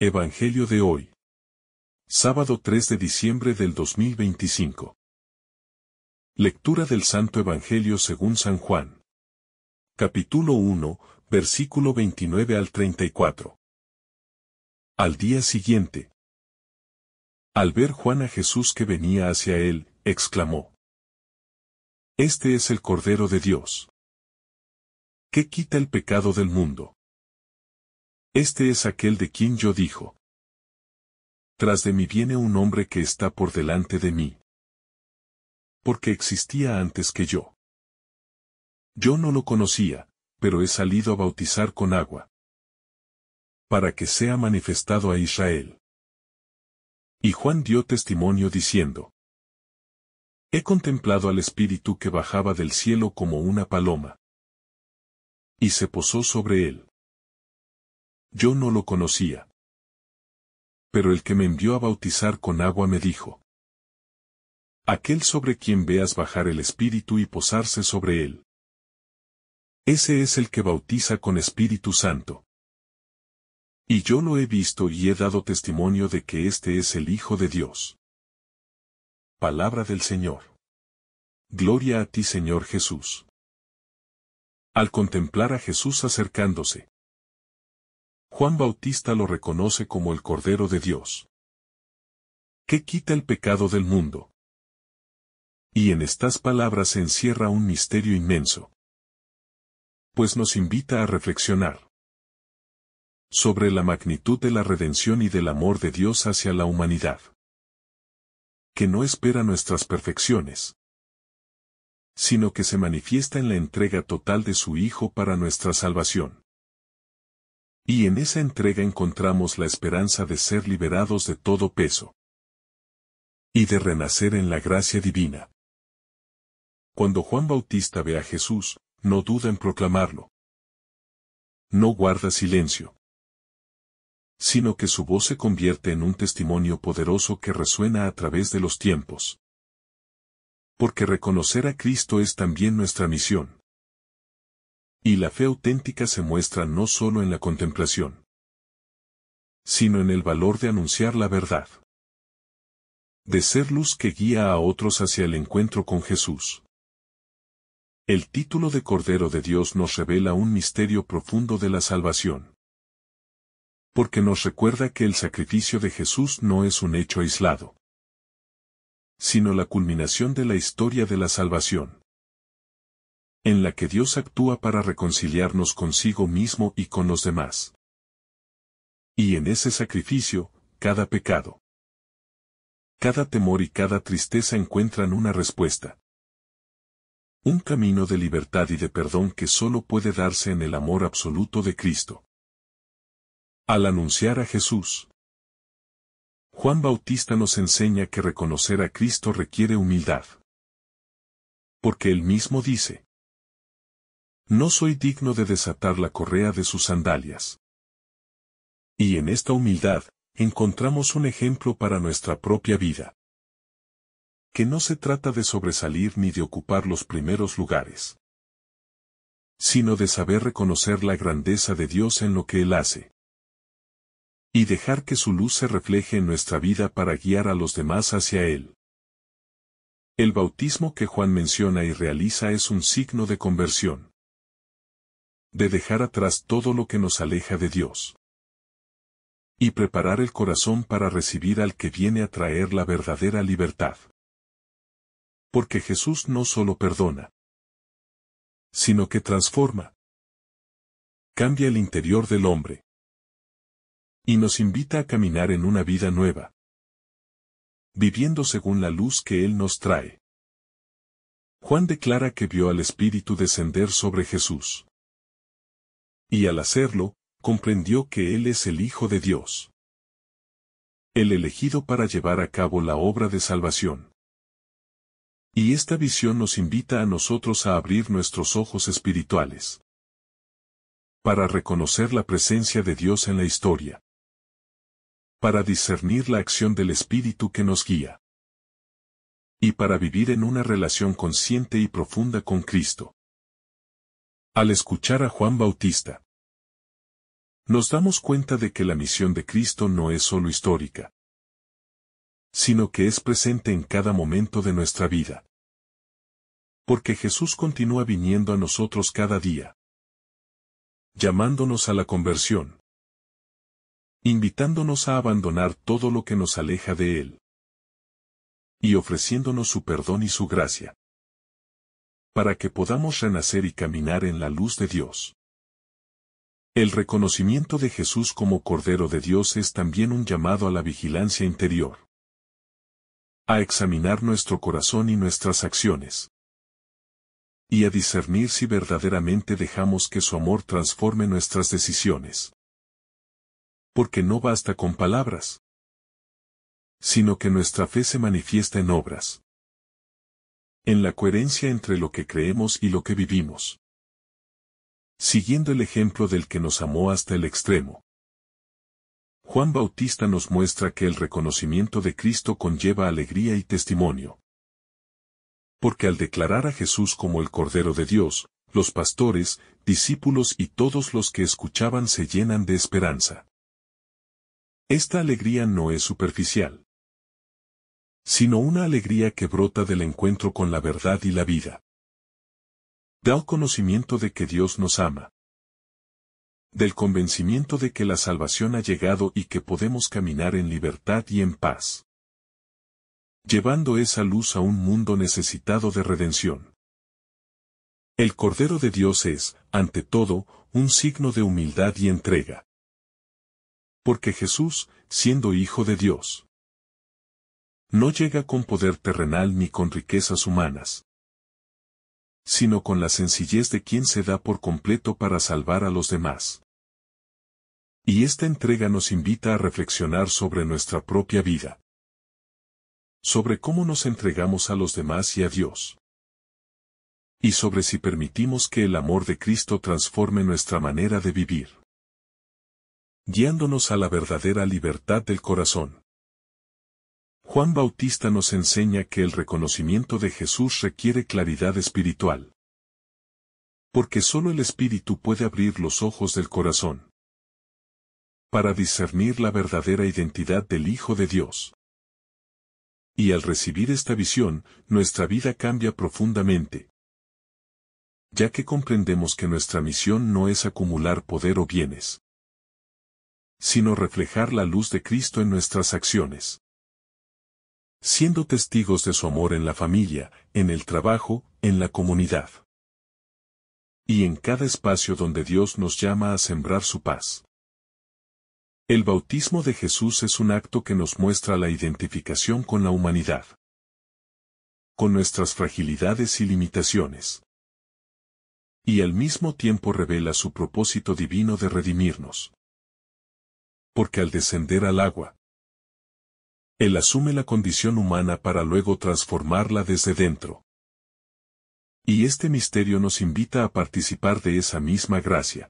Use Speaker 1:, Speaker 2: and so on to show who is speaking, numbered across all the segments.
Speaker 1: Evangelio de hoy. Sábado 3 de diciembre del 2025. Lectura del Santo Evangelio según San Juan. Capítulo 1, versículo 29 al 34. Al día siguiente. Al ver Juan a Jesús que venía hacia él, exclamó: Este es el Cordero de Dios, que quita el pecado del mundo. Este es aquel de quien yo dijo: Tras de mí viene un hombre que está por delante de mí, porque existía antes que yo. Yo no lo conocía, pero he salido a bautizar con agua, para que sea manifestado a Israel. Y Juan dio testimonio diciendo: He contemplado al Espíritu que bajaba del cielo como una paloma, y se posó sobre él. Yo no lo conocía, pero el que me envió a bautizar con agua me dijo: Aquel sobre quien veas bajar el Espíritu y posarse sobre él, ese es el que bautiza con Espíritu Santo. Y yo lo he visto y he dado testimonio de que este es el Hijo de Dios. Palabra del Señor. Gloria a ti, Señor Jesús. Al contemplar a Jesús acercándose, Juan Bautista lo reconoce como el Cordero de Dios, que quita el pecado del mundo. Y en estas palabras se encierra un misterio inmenso, pues nos invita a reflexionar sobre la magnitud de la redención y del amor de Dios hacia la humanidad, que no espera nuestras perfecciones, sino que se manifiesta en la entrega total de su Hijo para nuestra salvación. Y en esa entrega encontramos la esperanza de ser liberados de todo peso y de renacer en la gracia divina. Cuando Juan Bautista ve a Jesús, no duda en proclamarlo. No guarda silencio, sino que su voz se convierte en un testimonio poderoso que resuena a través de los tiempos. Porque reconocer a Cristo es también nuestra misión. Y la fe auténtica se muestra no solo en la contemplación, sino en el valor de anunciar la verdad, de ser luz que guía a otros hacia el encuentro con Jesús. El título de Cordero de Dios nos revela un misterio profundo de la salvación, porque nos recuerda que el sacrificio de Jesús no es un hecho aislado, sino la culminación de la historia de la salvación, en la que Dios actúa para reconciliarnos consigo mismo y con los demás. Y en ese sacrificio, cada pecado, cada temor y cada tristeza encuentran una respuesta. Un camino de libertad y de perdón que solo puede darse en el amor absoluto de Cristo. Al anunciar a Jesús, Juan Bautista nos enseña que reconocer a Cristo requiere humildad. Porque él mismo dice: No soy digno de desatar la correa de sus sandalias. Y en esta humildad, encontramos un ejemplo para nuestra propia vida. Que no se trata de sobresalir ni de ocupar los primeros lugares, sino de saber reconocer la grandeza de Dios en lo que Él hace, y dejar que su luz se refleje en nuestra vida para guiar a los demás hacia Él. El bautismo que Juan menciona y realiza es un signo de conversión, de dejar atrás todo lo que nos aleja de Dios, y preparar el corazón para recibir al que viene a traer la verdadera libertad. Porque Jesús no solo perdona, sino que transforma, cambia el interior del hombre, y nos invita a caminar en una vida nueva, viviendo según la luz que Él nos trae. Juan declara que vio al Espíritu descender sobre Jesús, y al hacerlo, comprendió que Él es el Hijo de Dios, el elegido para llevar a cabo la obra de salvación. Y esta visión nos invita a nosotros a abrir nuestros ojos espirituales, para reconocer la presencia de Dios en la historia, para discernir la acción del Espíritu que nos guía, y para vivir en una relación consciente y profunda con Cristo. Al escuchar a Juan Bautista, Nos damos cuenta de que la misión de Cristo no es solo histórica, sino que es presente en cada momento de nuestra vida. Porque Jesús continúa viniendo a nosotros cada día, llamándonos a la conversión, invitándonos a abandonar todo lo que nos aleja de Él, y ofreciéndonos su perdón y su gracia, para que podamos renacer y caminar en la luz de Dios. El reconocimiento de Jesús como Cordero de Dios es también un llamado a la vigilancia interior, a examinar nuestro corazón y nuestras acciones, y a discernir si verdaderamente dejamos que su amor transforme nuestras decisiones. Porque no basta con palabras, sino que nuestra fe se manifiesta en obras, en la coherencia entre lo que creemos y lo que vivimos, siguiendo el ejemplo del que nos amó hasta el extremo. Juan Bautista nos muestra que el reconocimiento de Cristo conlleva alegría y testimonio. Porque al declarar a Jesús como el Cordero de Dios, los pastores, discípulos y todos los que escuchaban se llenan de esperanza. Esta alegría no es superficial, sino una alegría que brota del encuentro con la verdad y la vida. Da el conocimiento de que Dios nos ama, del convencimiento de que la salvación ha llegado y que podemos caminar en libertad y en paz, llevando esa luz a un mundo necesitado de redención. El Cordero de Dios es, ante todo, un signo de humildad y entrega. Porque Jesús, siendo Hijo de Dios, no llega con poder terrenal ni con riquezas humanas, sino con la sencillez de quien se da por completo para salvar a los demás. Y esta entrega nos invita a reflexionar sobre nuestra propia vida, sobre cómo nos entregamos a los demás y a Dios, y sobre si permitimos que el amor de Cristo transforme nuestra manera de vivir, guiándonos a la verdadera libertad del corazón. Juan Bautista nos enseña que el reconocimiento de Jesús requiere claridad espiritual, porque solo el Espíritu puede abrir los ojos del corazón, para discernir la verdadera identidad del Hijo de Dios. Y al recibir esta visión, nuestra vida cambia profundamente, ya que comprendemos que nuestra misión no es acumular poder o bienes, sino reflejar la luz de Cristo en nuestras acciones, siendo testigos de su amor en la familia, en el trabajo, en la comunidad, y en cada espacio donde Dios nos llama a sembrar su paz. El bautismo de Jesús es un acto que nos muestra la identificación con la humanidad, con nuestras fragilidades y limitaciones, y al mismo tiempo revela su propósito divino de redimirnos. Porque al descender al agua, Él asume la condición humana para luego transformarla desde dentro. Y este misterio nos invita a participar de esa misma gracia,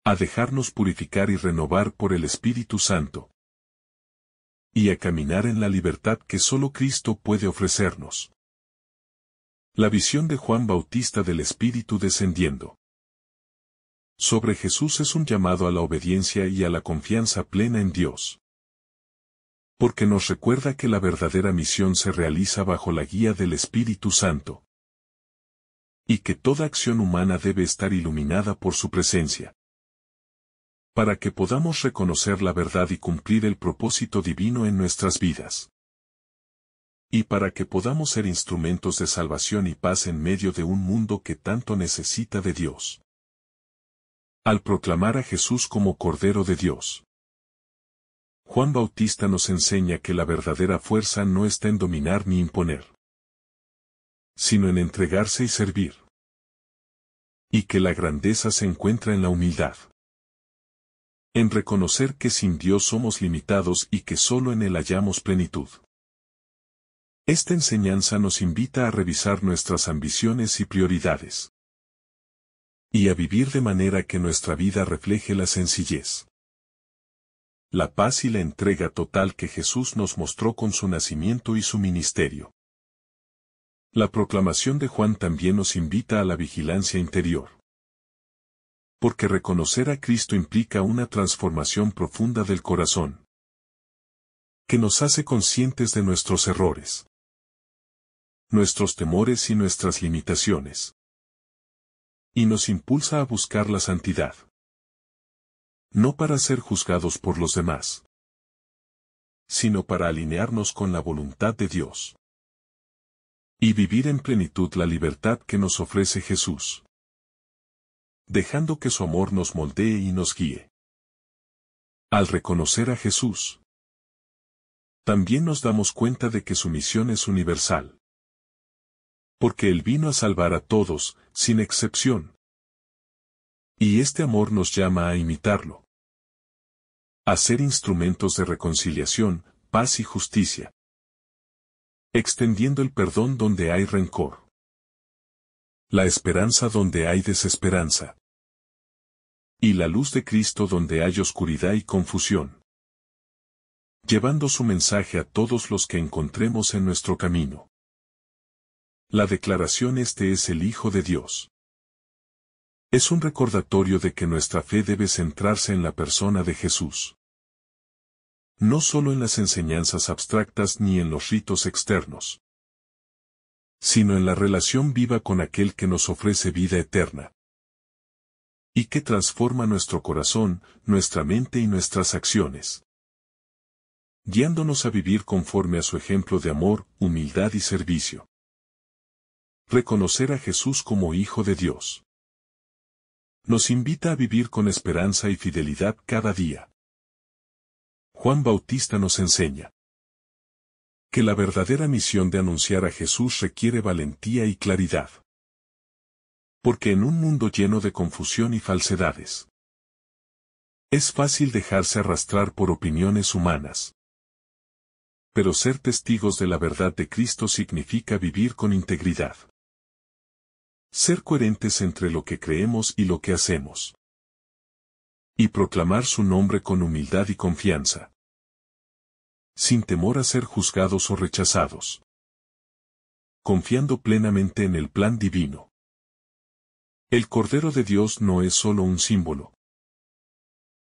Speaker 1: a dejarnos purificar y renovar por el Espíritu Santo, y a caminar en la libertad que solo Cristo puede ofrecernos. La visión de Juan Bautista del Espíritu descendiendo sobre Jesús es un llamado a la obediencia y a la confianza plena en Dios, porque nos recuerda que la verdadera misión se realiza bajo la guía del Espíritu Santo, y que toda acción humana debe estar iluminada por su presencia, para que podamos reconocer la verdad y cumplir el propósito divino en nuestras vidas, y para que podamos ser instrumentos de salvación y paz en medio de un mundo que tanto necesita de Dios. Al proclamar a Jesús como Cordero de Dios, Juan Bautista nos enseña que la verdadera fuerza no está en dominar ni imponer, sino en entregarse y servir, y que la grandeza se encuentra en la humildad, en reconocer que sin Dios somos limitados y que solo en Él hallamos plenitud. Esta enseñanza nos invita a revisar nuestras ambiciones y prioridades, y a vivir de manera que nuestra vida refleje la sencillez, la paz y la entrega total que Jesús nos mostró con su nacimiento y su ministerio. La proclamación de Juan también nos invita a la vigilancia interior, Porque reconocer a Cristo implica una transformación profunda del corazón, que nos hace conscientes de nuestros errores, nuestros temores y nuestras limitaciones, y nos impulsa a buscar la santidad, no para ser juzgados por los demás, sino para alinearnos con la voluntad de Dios, y vivir en plenitud la libertad que nos ofrece Jesús, dejando que su amor nos moldee y nos guíe. Al reconocer a Jesús, también nos damos cuenta de que su misión es universal, porque Él vino a salvar a todos, sin excepción. Y este amor nos llama a imitarlo, a ser instrumentos de reconciliación, paz y justicia, extendiendo el perdón donde hay rencor, la esperanza donde hay desesperanza, y la luz de Cristo donde hay oscuridad y confusión, llevando su mensaje a todos los que encontremos en nuestro camino. La declaración: este es el Hijo de Dios. Es un recordatorio de que nuestra fe debe centrarse en la persona de Jesús. No solo en las enseñanzas abstractas ni en los ritos externos, sino en la relación viva con aquel que nos ofrece vida eterna, y que transforma nuestro corazón, nuestra mente y nuestras acciones, guiándonos a vivir conforme a su ejemplo de amor, humildad y servicio. Reconocer a Jesús como Hijo de Dios nos invita a vivir con esperanza y fidelidad cada día. Juan Bautista nos enseña que la verdadera misión de anunciar a Jesús requiere valentía y claridad. Porque en un mundo lleno de confusión y falsedades, es fácil dejarse arrastrar por opiniones humanas. Pero ser testigos de la verdad de Cristo significa vivir con integridad. Ser coherentes entre lo que creemos y lo que hacemos. Y proclamar su nombre con humildad y confianza, sin temor a ser juzgados o rechazados, confiando plenamente en el plan divino. El Cordero de Dios no es solo un símbolo,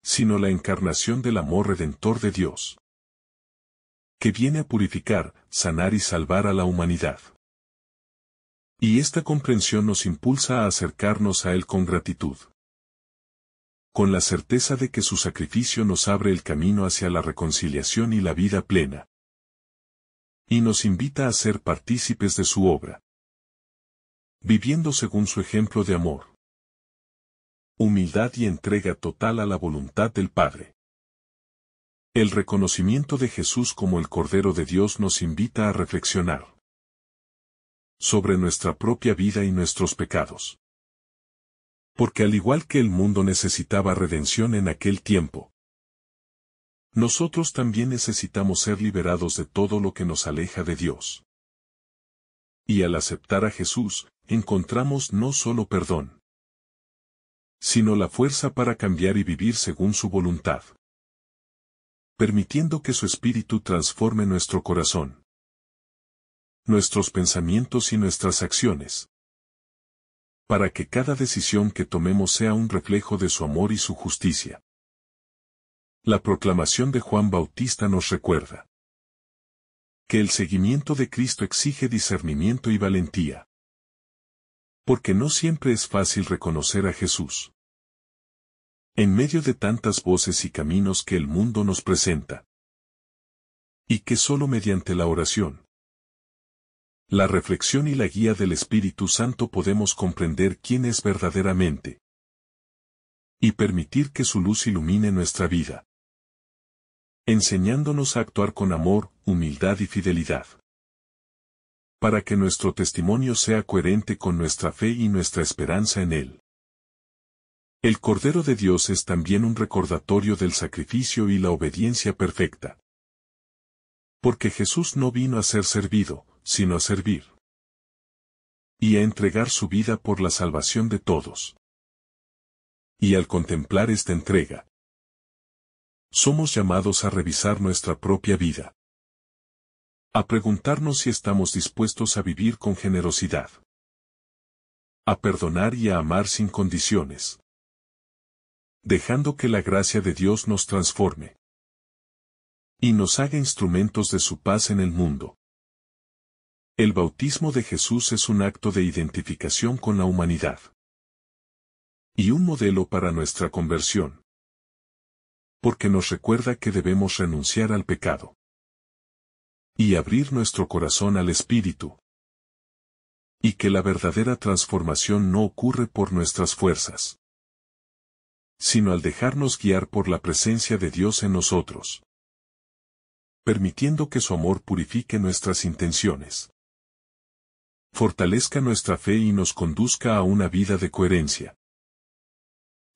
Speaker 1: sino la encarnación del amor redentor de Dios, que viene a purificar, sanar y salvar a la humanidad. Y esta comprensión nos impulsa a acercarnos a Él con gratitud, con la certeza de que su sacrificio nos abre el camino hacia la reconciliación y la vida plena, y nos invita a ser partícipes de su obra, viviendo según su ejemplo de amor, humildad y entrega total a la voluntad del Padre. El reconocimiento de Jesús como el Cordero de Dios nos invita a reflexionar sobre nuestra propia vida y nuestros pecados. Porque al igual que el mundo necesitaba redención en aquel tiempo, nosotros también necesitamos ser liberados de todo lo que nos aleja de Dios. Y al aceptar a Jesús, encontramos no solo perdón, sino la fuerza para cambiar y vivir según su voluntad, permitiendo que su Espíritu transforme nuestro corazón, nuestros pensamientos y nuestras acciones, para que cada decisión que tomemos sea un reflejo de su amor y su justicia. La proclamación de Juan Bautista nos recuerda que el seguimiento de Cristo exige discernimiento y valentía, porque no siempre es fácil reconocer a Jesús en medio de tantas voces y caminos que el mundo nos presenta, y que solo mediante la oración, la reflexión y la guía del Espíritu Santo podemos comprender quién es verdaderamente, y permitir que su luz ilumine nuestra vida, enseñándonos a actuar con amor, humildad y fidelidad, para que nuestro testimonio sea coherente con nuestra fe y nuestra esperanza en Él. El Cordero de Dios es también un recordatorio del sacrificio y la obediencia perfecta. Porque Jesús no vino a ser servido, sino a servir, y a entregar su vida por la salvación de todos. Y al contemplar esta entrega, somos llamados a revisar nuestra propia vida, a preguntarnos si estamos dispuestos a vivir con generosidad, a perdonar y a amar sin condiciones, dejando que la gracia de Dios nos transforme y nos haga instrumentos de su paz en el mundo. El bautismo de Jesús es un acto de identificación con la humanidad y un modelo para nuestra conversión, porque nos recuerda que debemos renunciar al pecado y abrir nuestro corazón al Espíritu, y que la verdadera transformación no ocurre por nuestras fuerzas, sino al dejarnos guiar por la presencia de Dios en nosotros, permitiendo que su amor purifique nuestras intenciones, fortalezca nuestra fe y nos conduzca a una vida de coherencia,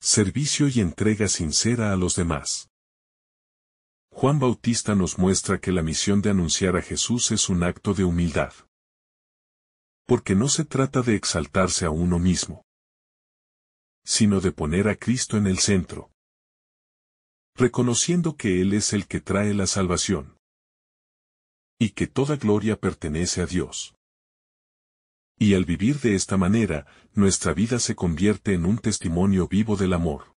Speaker 1: servicio y entrega sincera a los demás. Juan Bautista nos muestra que la misión de anunciar a Jesús es un acto de humildad, porque no se trata de exaltarse a uno mismo, sino de poner a Cristo en el centro, reconociendo que Él es el que trae la salvación, y que toda gloria pertenece a Dios. Y al vivir de esta manera, nuestra vida se convierte en un testimonio vivo del amor,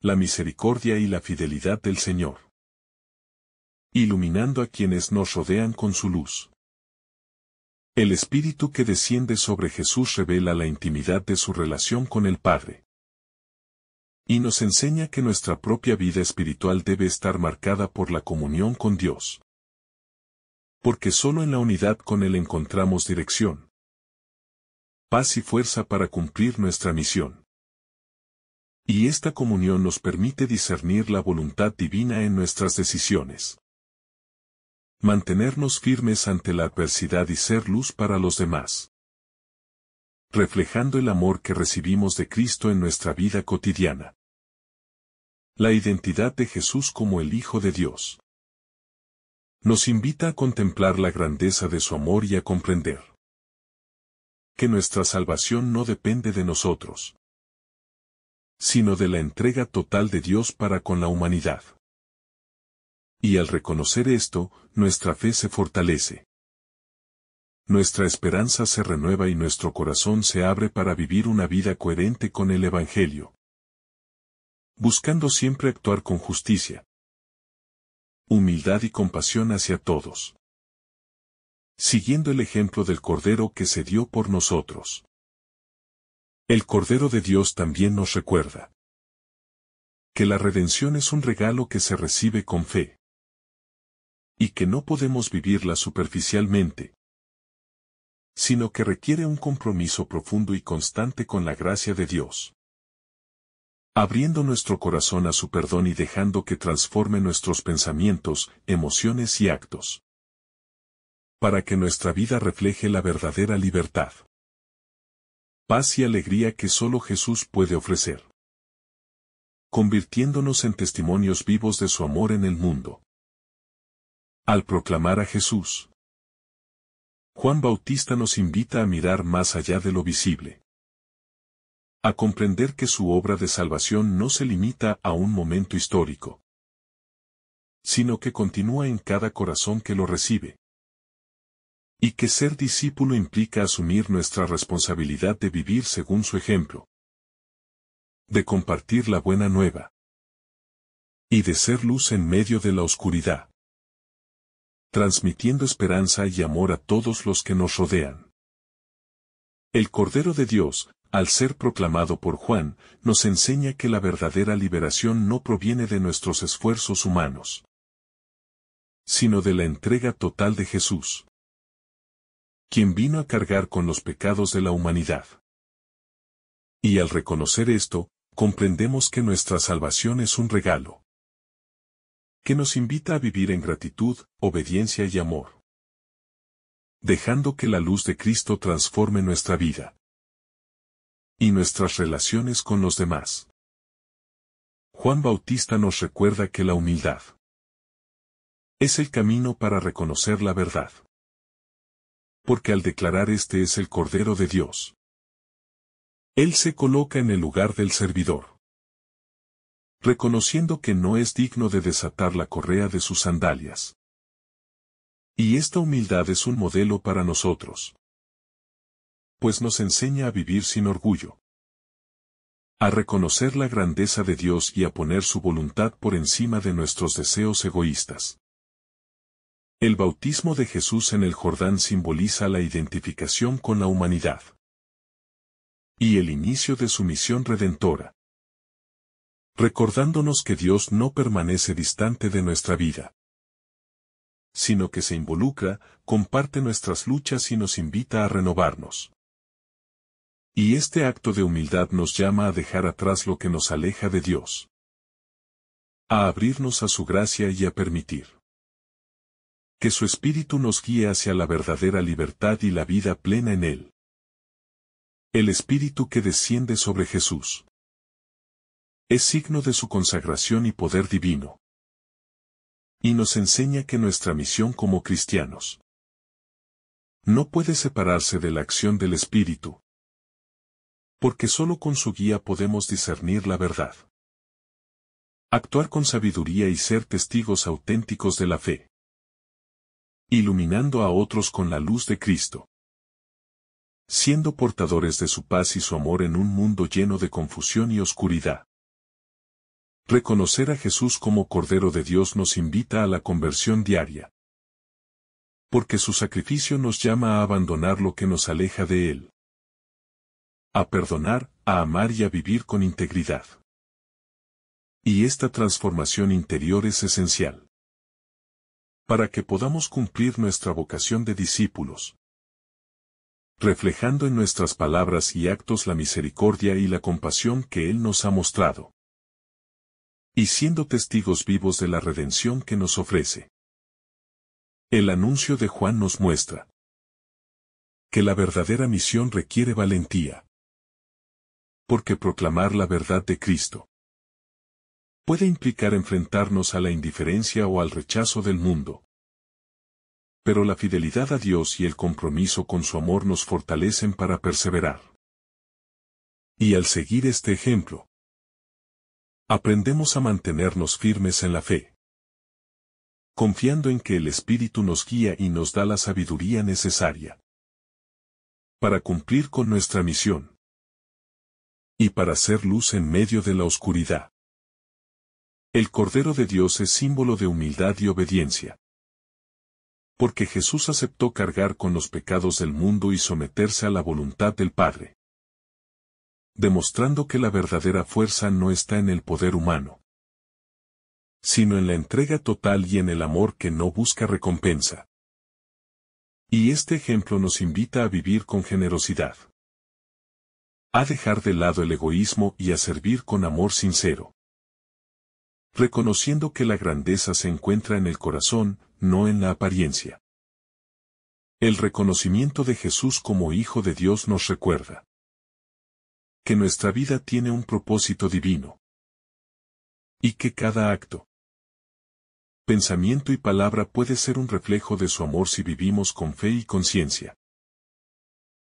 Speaker 1: la misericordia y la fidelidad del Señor, iluminando a quienes nos rodean con su luz. El Espíritu que desciende sobre Jesús revela la intimidad de su relación con el Padre, y nos enseña que nuestra propia vida espiritual debe estar marcada por la comunión con Dios, porque solo en la unidad con Él encontramos dirección, paz y fuerza para cumplir nuestra misión. Y esta comunión nos permite discernir la voluntad divina en nuestras decisiones, mantenernos firmes ante la adversidad y ser luz para los demás, reflejando el amor que recibimos de Cristo en nuestra vida cotidiana. La identidad de Jesús como el Hijo de Dios nos invita a contemplar la grandeza de su amor y a comprender que nuestra salvación no depende de nosotros, sino de la entrega total de Dios para con la humanidad. Y al reconocer esto, nuestra fe se fortalece, nuestra esperanza se renueva y nuestro corazón se abre para vivir una vida coherente con el Evangelio, buscando siempre actuar con justicia, humildad y compasión hacia todos, siguiendo el ejemplo del Cordero que se dio por nosotros. El Cordero de Dios también nos recuerda que la redención es un regalo que se recibe con fe, y que no podemos vivirla superficialmente, sino que requiere un compromiso profundo y constante con la gracia de Dios, abriendo nuestro corazón a su perdón y dejando que transforme nuestros pensamientos, emociones y actos, para que nuestra vida refleje la verdadera libertad, paz y alegría que solo Jesús puede ofrecer, convirtiéndonos en testimonios vivos de su amor en el mundo. Al proclamar a Jesús, Juan Bautista nos invita a mirar más allá de lo visible, a comprender que su obra de salvación no se limita a un momento histórico, sino que continúa en cada corazón que lo recibe, y que ser discípulo implica asumir nuestra responsabilidad de vivir según su ejemplo, de compartir la buena nueva, y de ser luz en medio de la oscuridad, transmitiendo esperanza y amor a todos los que nos rodean. El Cordero de Dios, al ser proclamado por Juan, nos enseña que la verdadera liberación no proviene de nuestros esfuerzos humanos, sino de la entrega total de Jesús, quien vino a cargar con los pecados de la humanidad. Y al reconocer esto, comprendemos que nuestra salvación es un regalo, que nos invita a vivir en gratitud, obediencia y amor, dejando que la luz de Cristo transforme nuestra vida y nuestras relaciones con los demás. Juan Bautista nos recuerda que la humildad es el camino para reconocer la verdad, porque al declarar este es el Cordero de Dios, Él se coloca en el lugar del servidor, reconociendo que no es digno de desatar la correa de sus sandalias. Y esta humildad es un modelo para nosotros, pues nos enseña a vivir sin orgullo, a reconocer la grandeza de Dios y a poner su voluntad por encima de nuestros deseos egoístas. El bautismo de Jesús en el Jordán simboliza la identificación con la humanidad y el inicio de su misión redentora, recordándonos que Dios no permanece distante de nuestra vida, sino que se involucra, comparte nuestras luchas y nos invita a renovarnos. Y este acto de humildad nos llama a dejar atrás lo que nos aleja de Dios, a abrirnos a su gracia y a permitir que su Espíritu nos guíe hacia la verdadera libertad y la vida plena en Él. El Espíritu que desciende sobre Jesús es signo de su consagración y poder divino, y nos enseña que nuestra misión como cristianos no puede separarse de la acción del Espíritu, porque solo con su guía podemos discernir la verdad, actuar con sabiduría y ser testigos auténticos de la fe, iluminando a otros con la luz de Cristo, siendo portadores de su paz y su amor en un mundo lleno de confusión y oscuridad. Reconocer a Jesús como Cordero de Dios nos invita a la conversión diaria, porque su sacrificio nos llama a abandonar lo que nos aleja de Él, a perdonar, a amar y a vivir con integridad. Y esta transformación interior es esencial para que podamos cumplir nuestra vocación de discípulos, reflejando en nuestras palabras y actos la misericordia y la compasión que Él nos ha mostrado, y siendo testigos vivos de la redención que nos ofrece. El anuncio de Juan nos muestra que la verdadera misión requiere valentía, porque proclamar la verdad de Cristo puede implicar enfrentarnos a la indiferencia o al rechazo del mundo. Pero la fidelidad a Dios y el compromiso con su amor nos fortalecen para perseverar. Y al seguir este ejemplo, aprendemos a mantenernos firmes en la fe, confiando en que el Espíritu nos guía y nos da la sabiduría necesaria para cumplir con nuestra misión y para hacer luz en medio de la oscuridad. El Cordero de Dios es símbolo de humildad y obediencia, porque Jesús aceptó cargar con los pecados del mundo y someterse a la voluntad del Padre, demostrando que la verdadera fuerza no está en el poder humano, sino en la entrega total y en el amor que no busca recompensa. Y este ejemplo nos invita a vivir con generosidad, a dejar de lado el egoísmo y a servir con amor sincero, reconociendo que la grandeza se encuentra en el corazón, no en la apariencia. El reconocimiento de Jesús como Hijo de Dios nos recuerda que nuestra vida tiene un propósito divino, y que cada acto, pensamiento y palabra puede ser un reflejo de su amor si vivimos con fe y conciencia.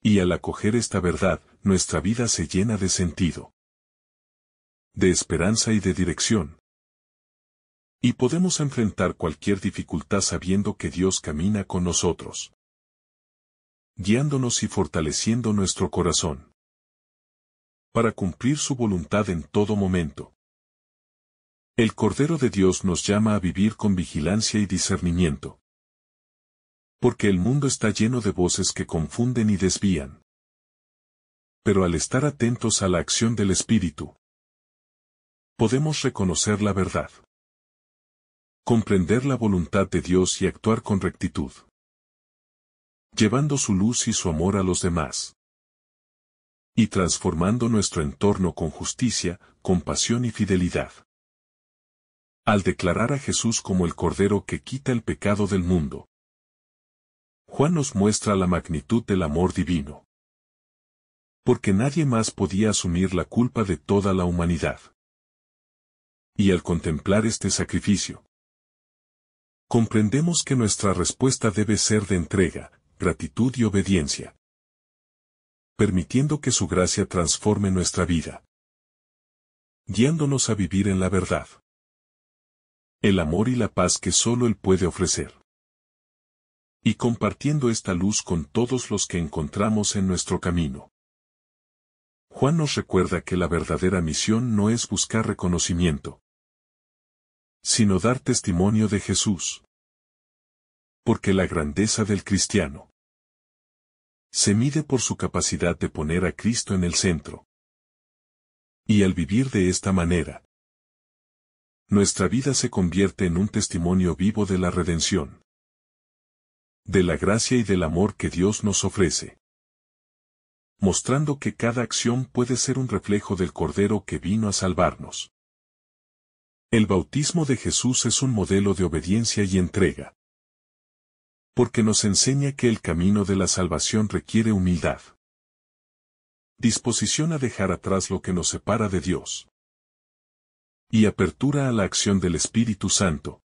Speaker 1: Y al acoger esta verdad, nuestra vida se llena de sentido, de esperanza y de dirección. Y podemos enfrentar cualquier dificultad sabiendo que Dios camina con nosotros, guiándonos y fortaleciendo nuestro corazón, para cumplir su voluntad en todo momento. El Cordero de Dios nos llama a vivir con vigilancia y discernimiento, porque el mundo está lleno de voces que confunden y desvían. Pero al estar atentos a la acción del Espíritu, podemos reconocer la verdad, comprender la voluntad de Dios y actuar con rectitud, llevando su luz y su amor a los demás, y transformando nuestro entorno con justicia, compasión y fidelidad. Al declarar a Jesús como el Cordero que quita el pecado del mundo, Juan nos muestra la magnitud del amor divino, porque nadie más podía asumir la culpa de toda la humanidad. Y al contemplar este sacrificio, comprendemos que nuestra respuesta debe ser de entrega, gratitud y obediencia, permitiendo que su gracia transforme nuestra vida, guiándonos a vivir en la verdad, el amor y la paz que solo Él puede ofrecer, y compartiendo esta luz con todos los que encontramos en nuestro camino. Juan nos recuerda que la verdadera misión no es buscar reconocimiento, sino dar testimonio de Jesús. Porque la grandeza del cristiano se mide por su capacidad de poner a Cristo en el centro. Y al vivir de esta manera, nuestra vida se convierte en un testimonio vivo de la redención, de la gracia y del amor que Dios nos ofrece, mostrando que cada acción puede ser un reflejo del Cordero que vino a salvarnos. El bautismo de Jesús es un modelo de obediencia y entrega, porque nos enseña que el camino de la salvación requiere humildad, disposición a dejar atrás lo que nos separa de Dios, y apertura a la acción del Espíritu Santo.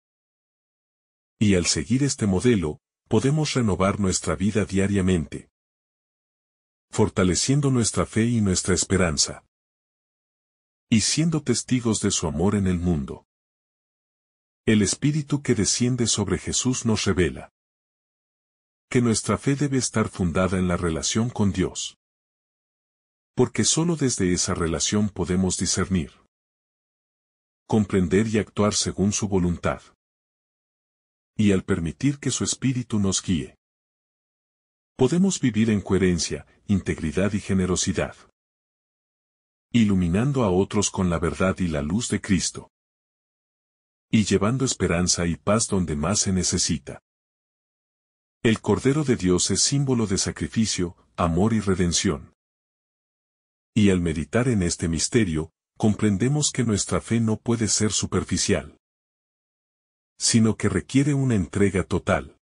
Speaker 1: Y al seguir este modelo, podemos renovar nuestra vida diariamente, fortaleciendo nuestra fe y nuestra esperanza, y siendo testigos de su amor en el mundo. El Espíritu que desciende sobre Jesús nos revela que nuestra fe debe estar fundada en la relación con Dios, porque sólo desde esa relación podemos discernir, comprender y actuar según su voluntad. Y al permitir que su Espíritu nos guíe, podemos vivir en coherencia, integridad y generosidad, iluminando a otros con la verdad y la luz de Cristo, y llevando esperanza y paz donde más se necesita. El Cordero de Dios es símbolo de sacrificio, amor y redención. Y al meditar en este misterio, comprendemos que nuestra fe no puede ser superficial, sino que requiere una entrega total,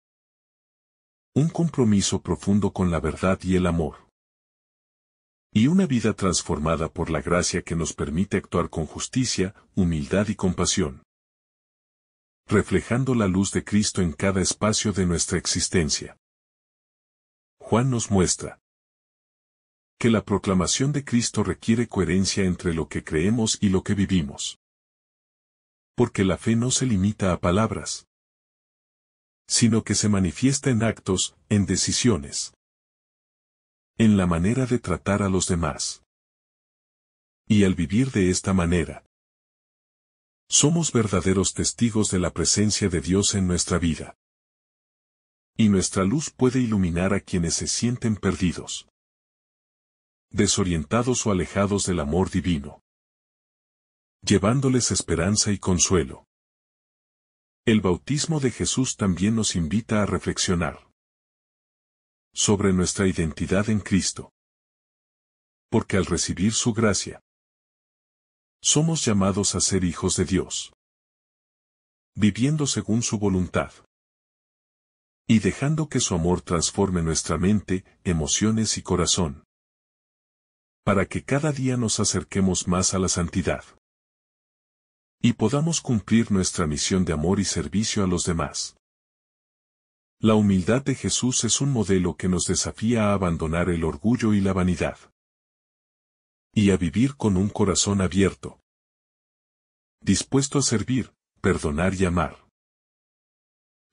Speaker 1: un compromiso profundo con la verdad y el amor, y una vida transformada por la gracia que nos permite actuar con justicia, humildad y compasión, reflejando la luz de Cristo en cada espacio de nuestra existencia. Juan nos muestra que la proclamación de Cristo requiere coherencia entre lo que creemos y lo que vivimos. Porque la fe no se limita a palabras, sino que se manifiesta en actos, en decisiones, en la manera de tratar a los demás. Y al vivir de esta manera, somos verdaderos testigos de la presencia de Dios en nuestra vida. Y nuestra luz puede iluminar a quienes se sienten perdidos, desorientados o alejados del amor divino, llevándoles esperanza y consuelo. El bautismo de Jesús también nos invita a reflexionar sobre nuestra identidad en Cristo. Porque al recibir su gracia, somos llamados a ser hijos de Dios, viviendo según su voluntad, y dejando que su amor transforme nuestra mente, emociones y corazón, para que cada día nos acerquemos más a la santidad, y podamos cumplir nuestra misión de amor y servicio a los demás. La humildad de Jesús es un modelo que nos desafía a abandonar el orgullo y la vanidad, y a vivir con un corazón abierto, dispuesto a servir, perdonar y amar,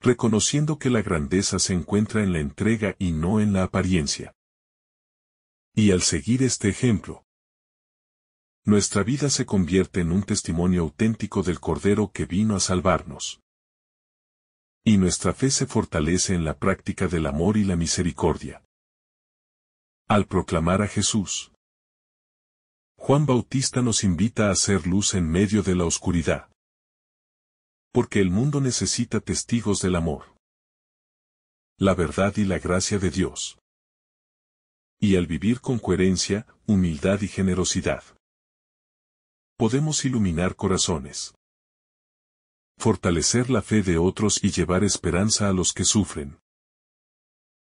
Speaker 1: reconociendo que la grandeza se encuentra en la entrega y no en la apariencia. Y al seguir este ejemplo, nuestra vida se convierte en un testimonio auténtico del Cordero que vino a salvarnos. Y nuestra fe se fortalece en la práctica del amor y la misericordia. Al proclamar a Jesús, Juan Bautista nos invita a hacer luz en medio de la oscuridad. Porque el mundo necesita testigos del amor, la verdad y la gracia de Dios. Y al vivir con coherencia, humildad y generosidad, podemos iluminar corazones, fortalecer la fe de otros y llevar esperanza a los que sufren,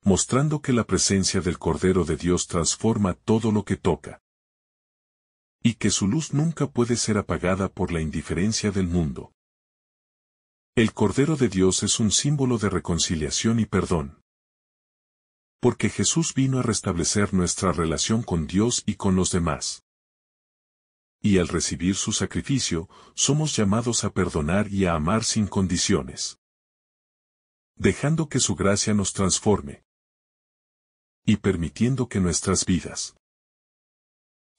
Speaker 1: mostrando que la presencia del Cordero de Dios transforma todo lo que toca, y que su luz nunca puede ser apagada por la indiferencia del mundo. El Cordero de Dios es un símbolo de reconciliación y perdón, porque Jesús vino a restablecer nuestra relación con Dios y con los demás. Y al recibir su sacrificio, somos llamados a perdonar y a amar sin condiciones, dejando que su gracia nos transforme, y permitiendo que nuestras vidas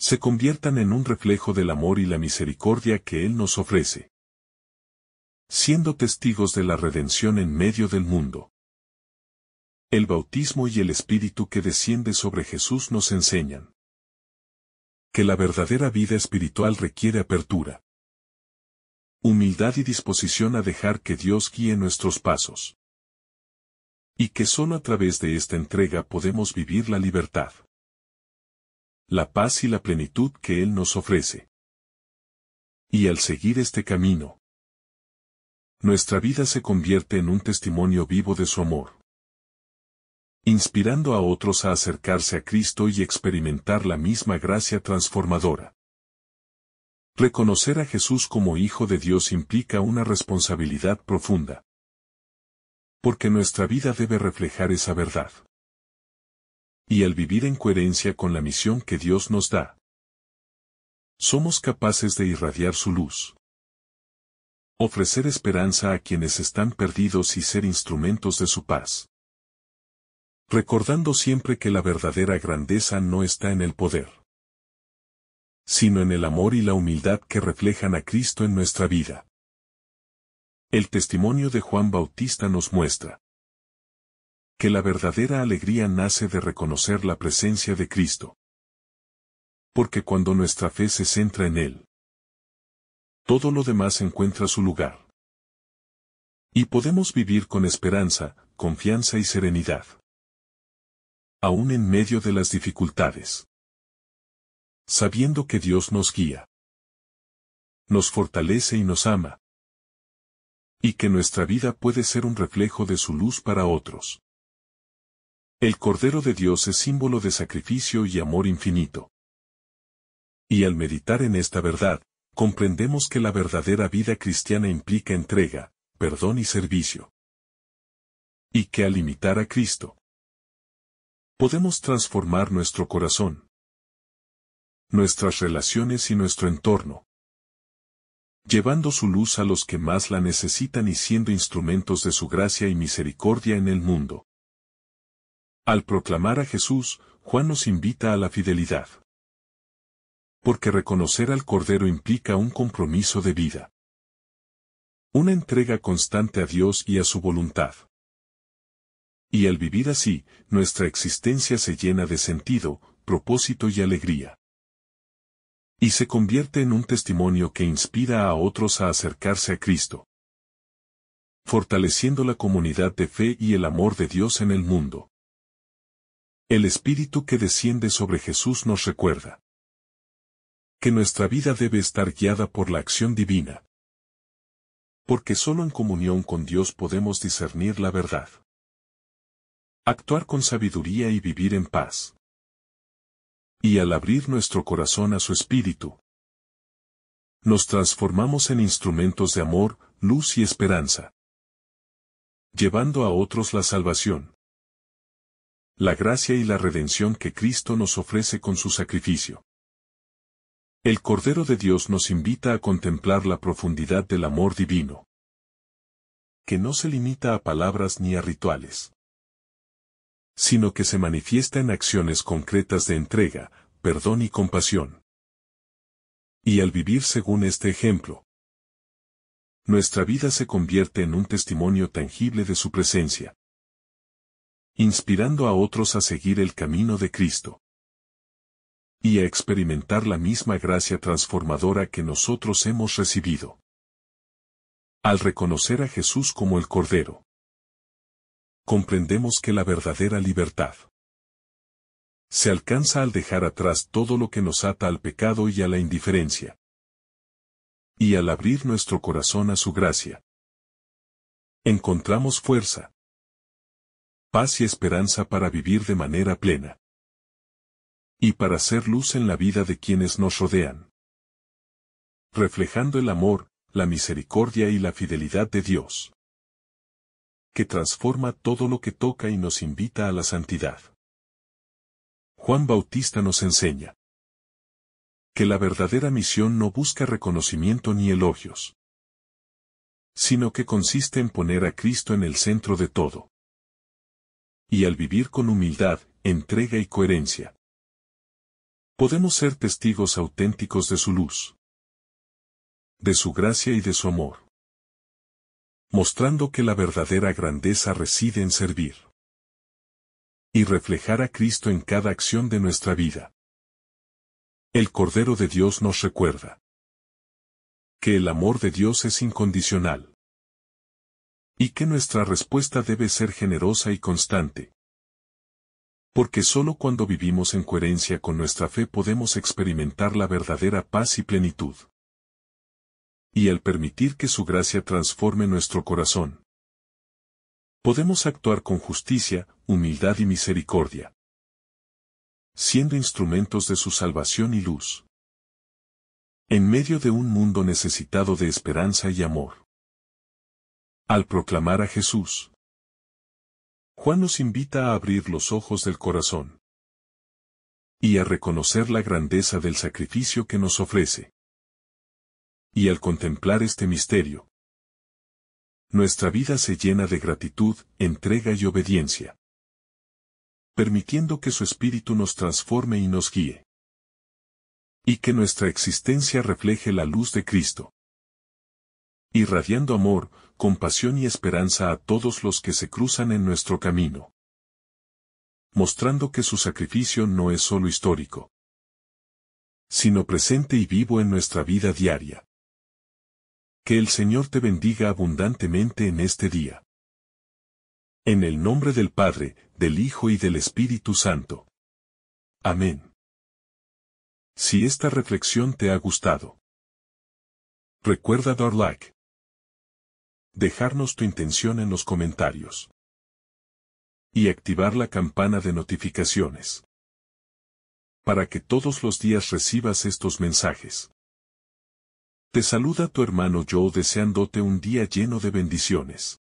Speaker 1: se conviertan en un reflejo del amor y la misericordia que Él nos ofrece, siendo testigos de la redención en medio del mundo. El bautismo y el Espíritu que desciende sobre Jesús nos enseñan que la verdadera vida espiritual requiere apertura, humildad y disposición a dejar que Dios guíe nuestros pasos. Y que solo a través de esta entrega podemos vivir la libertad, la paz y la plenitud que Él nos ofrece. Y al seguir este camino, nuestra vida se convierte en un testimonio vivo de su amor, inspirando a otros a acercarse a Cristo y experimentar la misma gracia transformadora. Reconocer a Jesús como Hijo de Dios implica una responsabilidad profunda, porque nuestra vida debe reflejar esa verdad. Y al vivir en coherencia con la misión que Dios nos da, somos capaces de irradiar su luz, ofrecer esperanza a quienes están perdidos y ser instrumentos de su paz. Recordando siempre que la verdadera grandeza no está en el poder, sino en el amor y la humildad que reflejan a Cristo en nuestra vida. El testimonio de Juan Bautista nos muestra que la verdadera alegría nace de reconocer la presencia de Cristo. Porque cuando nuestra fe se centra en Él, todo lo demás encuentra su lugar. Y podemos vivir con esperanza, confianza y serenidad, aún en medio de las dificultades, sabiendo que Dios nos guía, nos fortalece y nos ama, y que nuestra vida puede ser un reflejo de su luz para otros. El Cordero de Dios es símbolo de sacrificio y amor infinito. Y al meditar en esta verdad, comprendemos que la verdadera vida cristiana implica entrega, perdón y servicio. Y que al imitar a Cristo, podemos transformar nuestro corazón, nuestras relaciones y nuestro entorno, llevando su luz a los que más la necesitan y siendo instrumentos de su gracia y misericordia en el mundo. Al proclamar a Jesús, Juan nos invita a la fidelidad. Porque reconocer al Cordero implica un compromiso de vida, una entrega constante a Dios y a su voluntad. Y al vivir así, nuestra existencia se llena de sentido, propósito y alegría. Y se convierte en un testimonio que inspira a otros a acercarse a Cristo, fortaleciendo la comunidad de fe y el amor de Dios en el mundo. El Espíritu que desciende sobre Jesús nos recuerda que nuestra vida debe estar guiada por la acción divina, porque solo en comunión con Dios podemos discernir la verdad, actuar con sabiduría y vivir en paz. Y al abrir nuestro corazón a su Espíritu, nos transformamos en instrumentos de amor, luz y esperanza, llevando a otros la salvación, la gracia y la redención que Cristo nos ofrece con su sacrificio. El Cordero de Dios nos invita a contemplar la profundidad del amor divino, que no se limita a palabras ni a rituales, sino que se manifiesta en acciones concretas de entrega, perdón y compasión. Y al vivir según este ejemplo, nuestra vida se convierte en un testimonio tangible de su presencia, inspirando a otros a seguir el camino de Cristo y a experimentar la misma gracia transformadora que nosotros hemos recibido. Al reconocer a Jesús como el Cordero, comprendemos que la verdadera libertad se alcanza al dejar atrás todo lo que nos ata al pecado y a la indiferencia. Y al abrir nuestro corazón a su gracia, encontramos fuerza, paz y esperanza para vivir de manera plena. Y para hacer luz en la vida de quienes nos rodean, reflejando el amor, la misericordia y la fidelidad de Dios, que transforma todo lo que toca y nos invita a la santidad. Juan Bautista nos enseña que la verdadera misión no busca reconocimiento ni elogios, sino que consiste en poner a Cristo en el centro de todo. Y al vivir con humildad, entrega y coherencia, Podemos ser testigos auténticos de su luz, de su gracia y de su amor, mostrando que la verdadera grandeza reside en servir y reflejar a Cristo en cada acción de nuestra vida. El Cordero de Dios nos recuerda que el amor de Dios es incondicional y que nuestra respuesta debe ser generosa y constante. Porque solo cuando vivimos en coherencia con nuestra fe podemos experimentar la verdadera paz y plenitud. Y al permitir que su gracia transforme nuestro corazón, podemos actuar con justicia, humildad y misericordia, siendo instrumentos de su salvación y luz, en medio de un mundo necesitado de esperanza y amor. Al proclamar a Jesús, Juan nos invita a abrir los ojos del corazón y a reconocer la grandeza del sacrificio que nos ofrece. Y al contemplar este misterio, nuestra vida se llena de gratitud, entrega y obediencia, permitiendo que su Espíritu nos transforme y nos guíe, y que nuestra existencia refleje la luz de Cristo, irradiando amor, compasión y esperanza a todos los que se cruzan en nuestro camino, mostrando que su sacrificio no es solo histórico, sino presente y vivo en nuestra vida diaria. Que el Señor te bendiga abundantemente en este día. En el nombre del Padre, del Hijo y del Espíritu Santo. Amén. Si esta reflexión te ha gustado, recuerda dar like, dejarnos tu intención en los comentarios y activar la campana de notificaciones para que todos los días recibas estos mensajes. Te saluda tu hermano Joe deseándote un día lleno de bendiciones.